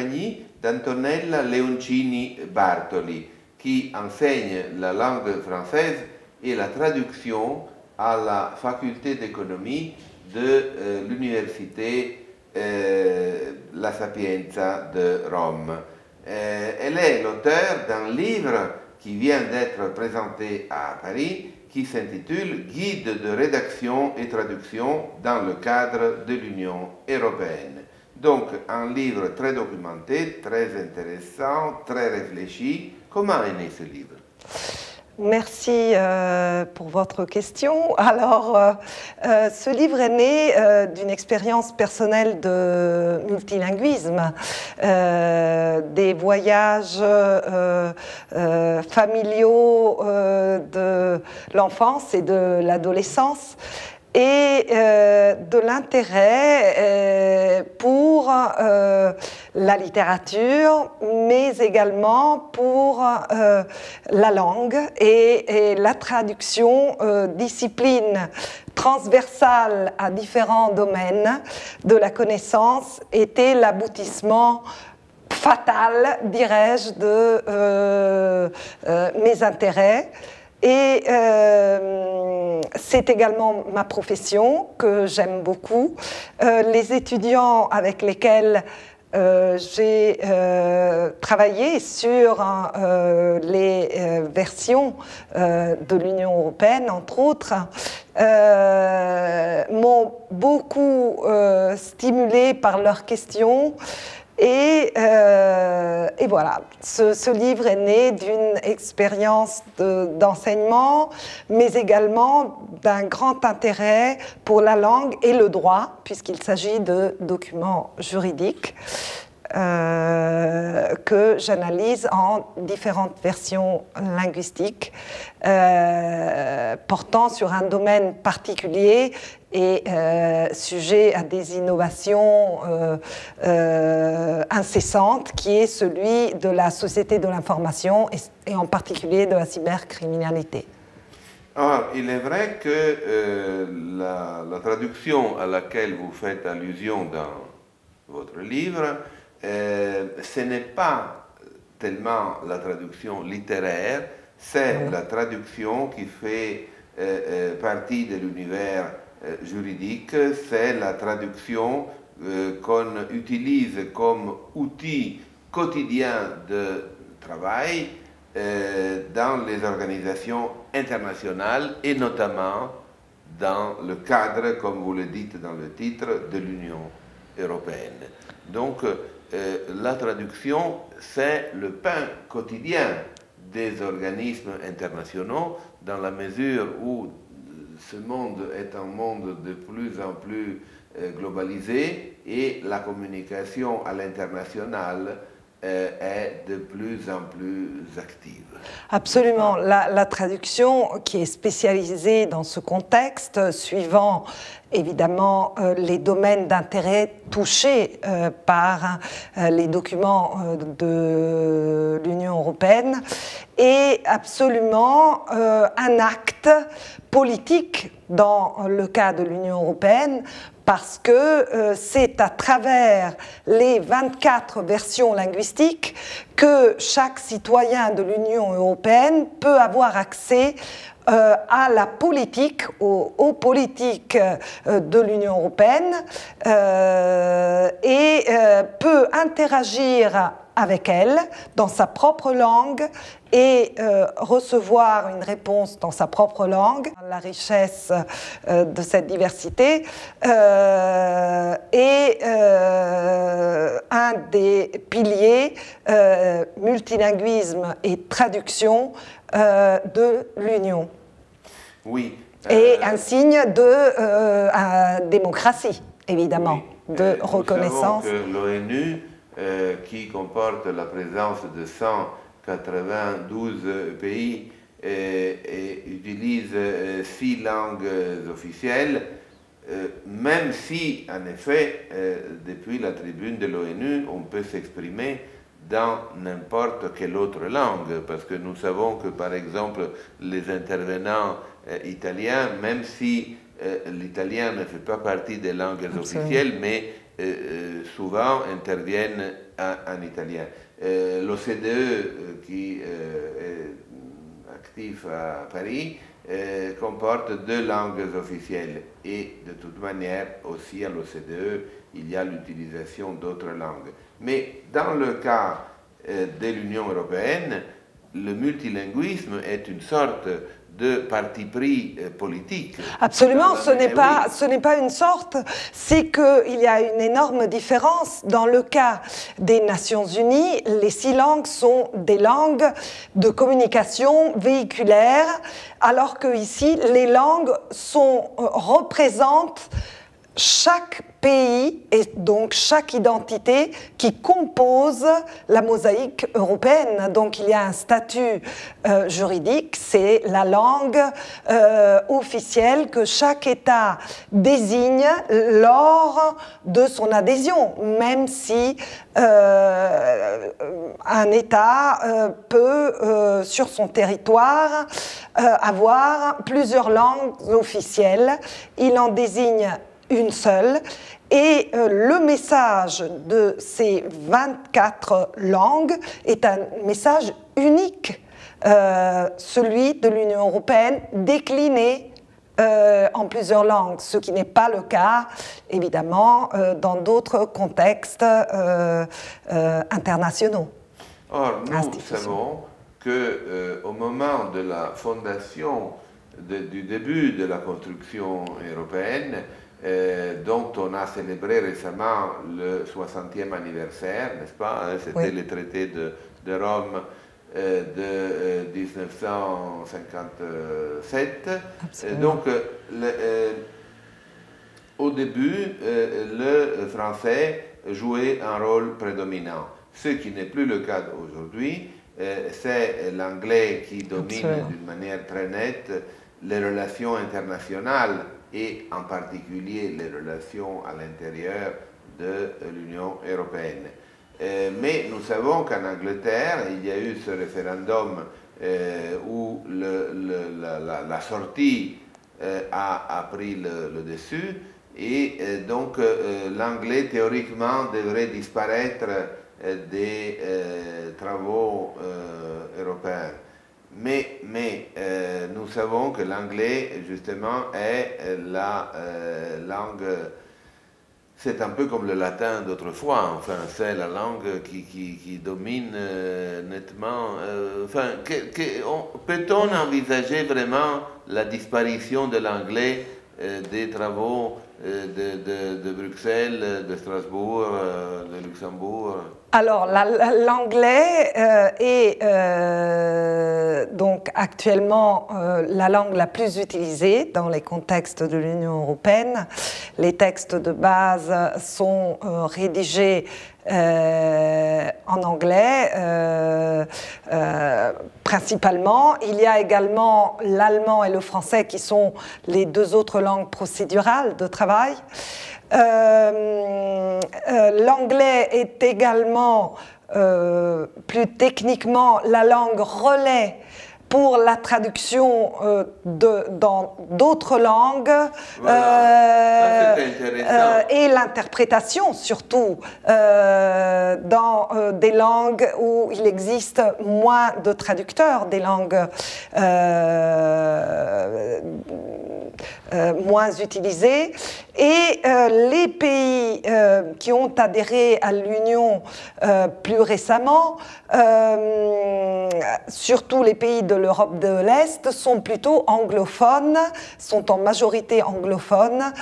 compagnie d'Antonella Leoncini Bartoli, qui enseigne la langue française et la traduction à la faculté d'économie de l'université La Sapienza de Rome. Elle est l'auteure d'un livre qui vient d'être présenté à Paris, qui s'intitule « Guide de rédaction et traduction dans le cadre de l'Union européenne ». Donc, un livre très documenté, très intéressant, très réfléchi. Comment est né ce livre? Merci pour votre question. Alors, ce livre est né d'une expérience personnelle de multilinguisme, des voyages familiaux de l'enfance et de l'adolescence, et de l'intérêt pour la littérature, mais également pour la langue et la traduction, discipline transversale à différents domaines de la connaissance, était l'aboutissement fatal, dirais-je, de mes intérêts. Et c'est également ma profession que j'aime beaucoup. Les étudiants avec lesquels j'ai travaillé sur les versions de l'Union européenne, entre autres, m'ont beaucoup stimulé par leurs questions. Et voilà, ce livre est né d'une expérience d'enseignement, mais également d'un grand intérêt pour la langue et le droit, puisqu'il s'agit de documents juridiques que j'analyse en différentes versions linguistiques portant sur un domaine particulier et sujet à des innovations incessantes, qui est celui de la société de l'information et en particulier de la cybercriminalité. Alors, il est vrai que la traduction à laquelle vous faites allusion dans votre livre, ce n'est pas tellement la traduction littéraire, c'est la traduction qui fait partie de l'univers juridique, c'est la traduction qu'on utilise comme outil quotidien de travail dans les organisations internationales et notamment dans le cadre, comme vous le dites dans le titre, de l'Union européenne. Donc, la traduction, c'est le pain quotidien des organismes internationaux, dans la mesure où ce monde est un monde de plus en plus globalisé et la communication à l'international est de plus en plus active. Absolument. La traduction qui est spécialisée dans ce contexte, suivant évidemment les domaines d'intérêt touchés par les documents de l'Union européenne, est absolument un acte politique dans le cas de l'Union européenne, parce que c'est à travers les 24 versions linguistiques que chaque citoyen de l'Union européenne peut avoir accès à la politique, aux politiques de l'Union européenne et peut interagir avec elle dans sa propre langue et recevoir une réponse dans sa propre langue. La richesse de cette diversité est un des piliers multilinguisme et traduction de l'Union. Oui. Et un signe de démocratie, évidemment, oui. de reconnaissance. Nous savons que l'ONU, qui comporte la présence de 192 pays et utilise 6 langues officielles, même si, en effet, depuis la tribune de l'ONU, on peut s'exprimer dans n'importe quelle autre langue, parce que nous savons que, par exemple, les intervenants italiens, même si l'italien ne fait pas partie des langues officielles, mais souvent interviennent en italien. L'OCDE, qui est actif à Paris, comporte 2 langues officielles et de toute manière aussi à l'OCDE il y a l'utilisation d'autres langues. Mais dans le cas de l'Union européenne, le multilinguisme est une sorte de parti pris politique. Absolument, ce n'est pas une sorte, c'est qu'il y a une énorme différence. Dans le cas des Nations Unies, les 6 langues sont des langues de communication véhiculaire, alors qu'ici, les langues représentent chaque pays et donc chaque identité qui compose la mosaïque européenne. Donc il y a un statut juridique, c'est la langue officielle que chaque État désigne lors de son adhésion, même si un État peut, sur son territoire, avoir plusieurs langues officielles. Il en désigne une seule, et le message de ces 24 langues est un message unique, celui de l'Union européenne décliné en plusieurs langues, ce qui n'est pas le cas, évidemment, dans d'autres contextes internationaux. Or, nous savons qu'au moment de la fondation, du début de la construction européenne, dont on a célébré récemment le 60e anniversaire, n'est-ce pas? C'était le traité de Rome de 1957. Donc, au début, le français jouait un rôle prédominant. Ce qui n'est plus le cas aujourd'hui, c'est l'anglais qui domine d'une manière très nette les relations internationales et en particulier les relations à l'intérieur de l'Union européenne. Mais nous savons qu'en Angleterre, il y a eu ce référendum où la sortie a pris le dessus, et donc l'anglais théoriquement devrait disparaître des travaux européens. Mais nous savons que l'anglais, justement, est la langue, c'est un peu comme le latin d'autrefois, enfin, c'est la langue qui domine nettement. Enfin, peut-on envisager vraiment la disparition de l'anglais des travaux de Bruxelles, de Strasbourg, de Luxembourg? Alors, l'anglais est donc actuellement la langue la plus utilisée dans les contextes de l'Union européenne. Les textes de base sont rédigés en anglais, principalement. Il y a également l'allemand et le français qui sont les 2 autres langues procédurales de travail. L'anglais est également, plus techniquement, la langue relais pour la traduction dans d'autres langues, voilà. Et l'interprétation surtout dans des langues où il existe moins de traducteurs, des langues moins utilisées. Et les pays qui ont adhéré à l'Union plus récemment, surtout les pays de l'Europe de l'Est, sont plutôt anglophones, sont en majorité anglophones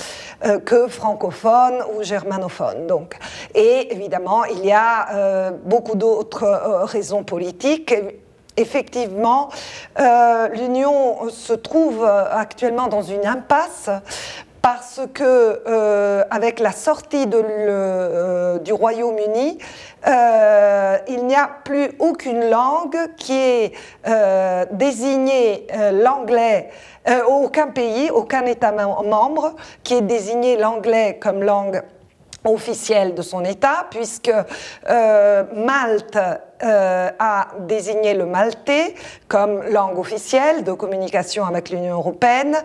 que francophones ou germanophones. Donc. Et évidemment, il y a beaucoup d'autres raisons politiques. Effectivement, l'Union se trouve actuellement dans une impasse parce que, avec la sortie du Royaume-Uni, il n'y a plus aucune langue qui est désignée l'anglais, aucun pays, aucun État membre qui ait désigné l'anglais comme langue officielle de son État, puisque Malte a désigné le maltais comme langue officielle de communication avec l'Union européenne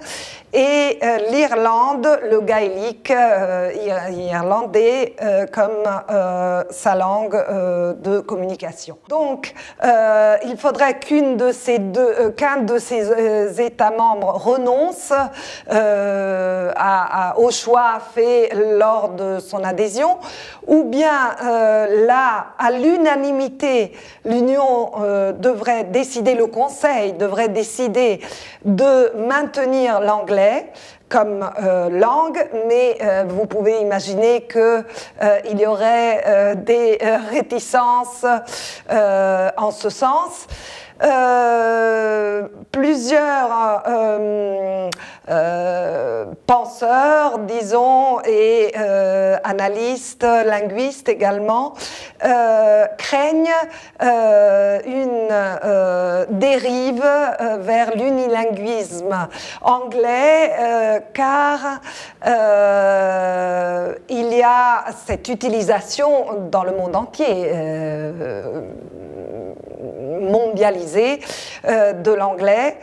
et l'Irlande, le gaélique irlandais, comme sa langue de communication. Donc, il faudrait qu'un de ces États membres renonce au choix fait lors de son adhésion, ou bien là, à l'unanimité, l'Union devrait décider, le Conseil devrait décider de maintenir l'anglais comme langue, mais vous pouvez imaginer qu'il y aurait des réticences en ce sens. Plusieurs penseurs, disons, et analystes, linguistes également, craignent une dérive vers l'unilinguisme anglais, car il y a cette utilisation dans le monde entier mondialisé de l'anglais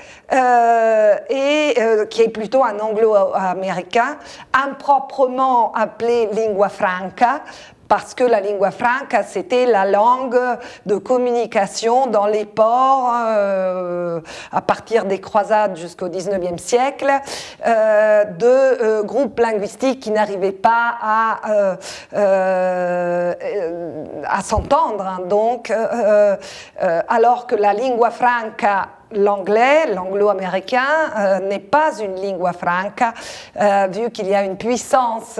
et qui est plutôt un anglo-américain, improprement appelé lingua franca, parce que la lingua franca, c'était la langue de communication dans les ports à partir des croisades jusqu'au XIXe siècle, de groupes linguistiques qui n'arrivaient pas à s'entendre. Hein, donc, alors que la lingua franca, l'anglais, l'anglo-américain, n'est pas une lingua franca, vu qu'il y a une puissance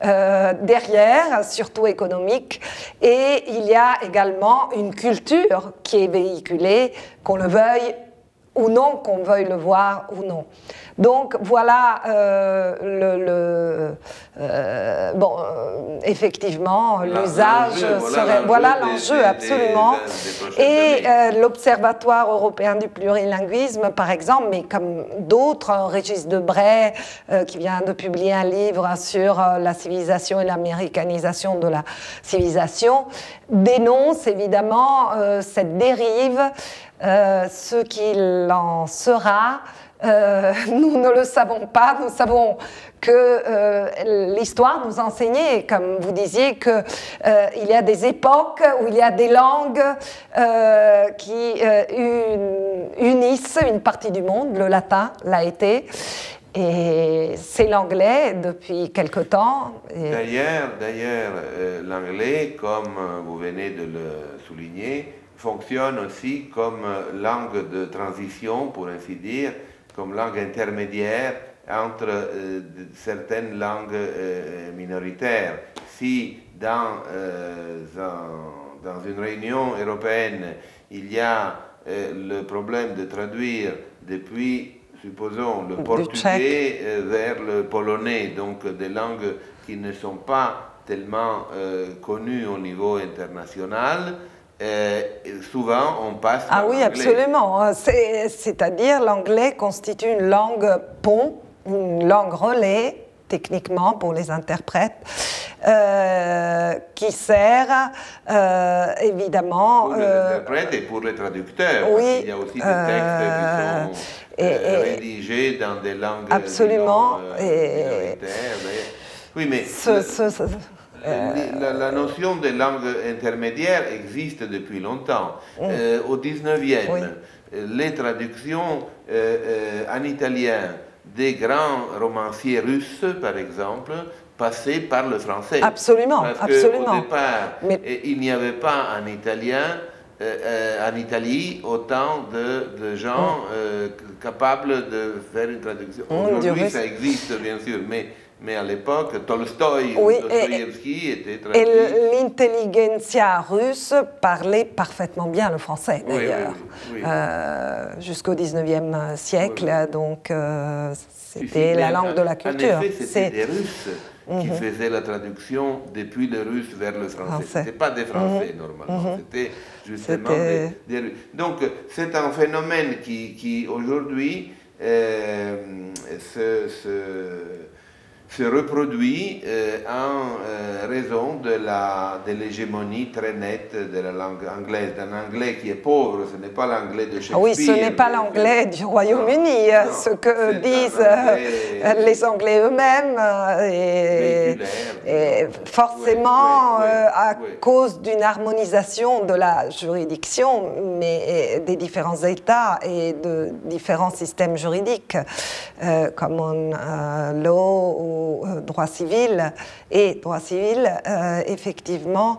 derrière, surtout économique, et il y a également une culture qui est véhiculée, qu'on le veuille ou non, qu'on veuille le voir ou non. Donc voilà effectivement, l'usage serait... Voilà l'enjeu, absolument. Et l'Observatoire européen du plurilinguisme, par exemple, mais comme d'autres, Régis Debray, qui vient de publier un livre sur la civilisation et l'américanisation de la civilisation, dénonce évidemment cette dérive. Ce qu'il en sera, nous ne le savons pas. Nous savons que l'histoire nous enseignait, comme vous disiez, qu'il y a des époques où il y a des langues qui unissent une partie du monde. Le latin l'a été. Et c'est l'anglais depuis quelque temps. D'ailleurs, l'anglais, comme vous venez de le souligner, fonctionne aussi comme langue de transition, pour ainsi dire, comme langue intermédiaire entre certaines langues minoritaires. Si dans une réunion européenne, il y a le problème de traduire depuis, supposons, le portugais vers le polonais, donc des langues qui ne sont pas tellement connues au niveau international, souvent on passe par oui, absolument. C'est-à-dire l'anglais constitue une langue pont, une langue relais, techniquement pour les interprètes, qui sert évidemment... Pour les interprètes et pour les traducteurs. Oui, il y a aussi des textes qui sont rédigés dans des langues absolument, minoritaires. Oui, mais... La notion de langue intermédiaire existe depuis longtemps. Au 19e, les traductions en italien des grands romanciers russes, par exemple, passaient par le français. Absolument, parce absolument. Au départ, il n'y avait pas en italien, en Italie, autant de gens capables de faire une traduction. Aujourd'hui, ça existe, bien sûr, mais à l'époque, Tolstoï ou Dostoïevski étaient traduits. Et l'intelligentsia russe parlait parfaitement bien le français, d'ailleurs, jusqu'au 19e siècle, donc c'était la langue de la culture. En effet, c'était des Russes qui faisaient la traduction depuis le russe vers le français. Ce n'était pas des Français, normalement, c'était justement des Russes. Donc, c'est un phénomène qui aujourd'hui se reproduit en raison de l'hégémonie très nette de la langue anglaise, d'un anglais qui est pauvre. Ce n'est pas l'anglais de Shakespeare. Oui, ce n'est pas l'anglais du Royaume-Uni, ce que disent les Anglais eux-mêmes, et forcément à cause d'une harmonisation de la juridiction, mais des différents États et de différents systèmes juridiques, common law ou droit civil et droit civil, effectivement,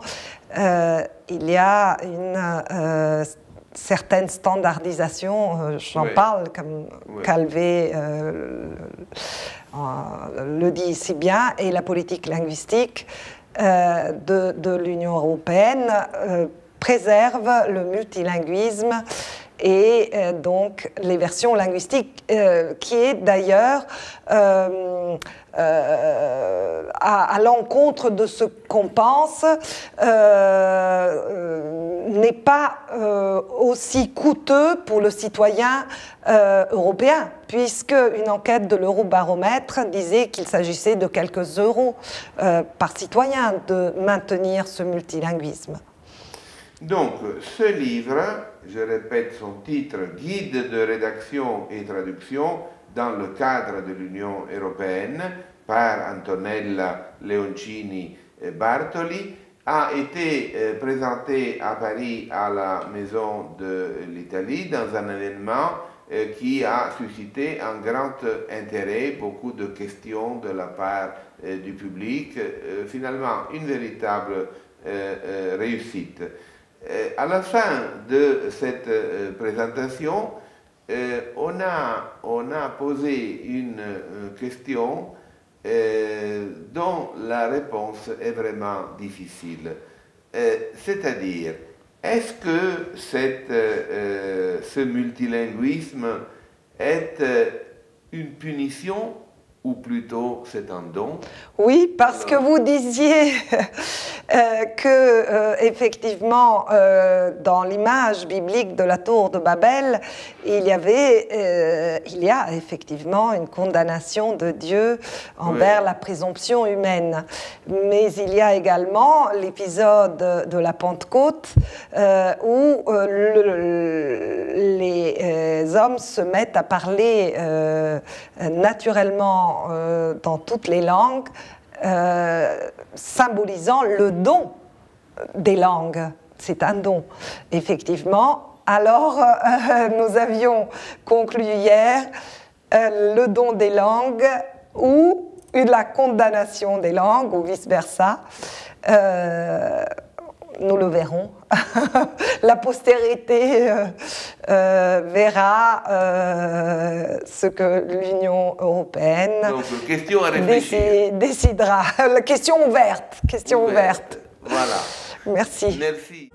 il y a une certaine standardisation, j'en parle comme Calvet le dit si bien, et la politique linguistique de l'Union européenne préserve le multilinguisme et donc les versions linguistiques, qui est d'ailleurs à l'encontre de ce qu'on pense, n'est pas aussi coûteux pour le citoyen européen, puisque une enquête de l'Eurobaromètre disait qu'il s'agissait de quelques euros par citoyen de maintenir ce multilinguisme. Donc, ce livre, je répète son titre, Guide de rédaction et traduction dans le cadre de l'Union européenne, par Antonella Leoncini Bartoli, a été présenté à Paris à la Maison de l'Italie dans un événement qui a suscité un grand intérêt, beaucoup de questions de la part du public, finalement une véritable réussite. À la fin de cette présentation, on a posé une question dont la réponse est vraiment difficile. C'est-à-dire, est-ce que ce multilinguisme est une punition ou plutôt c'est un don? Oui, parce que vous disiez que effectivement dans l'image biblique de la tour de Babel, il y a effectivement une condamnation de Dieu envers la présomption humaine. Mais il y a également l'épisode de la Pentecôte où les hommes se mettent à parler naturellement dans toutes les langues, symbolisant le don des langues. C'est un don, effectivement. Alors, nous avions conclu hier le don des langues ou la condamnation des langues, ou vice-versa. Nous le verrons. La postérité verra ce que l'Union européenne décidera. La question ouverte. Question ouverte. Voilà. Merci. Merci.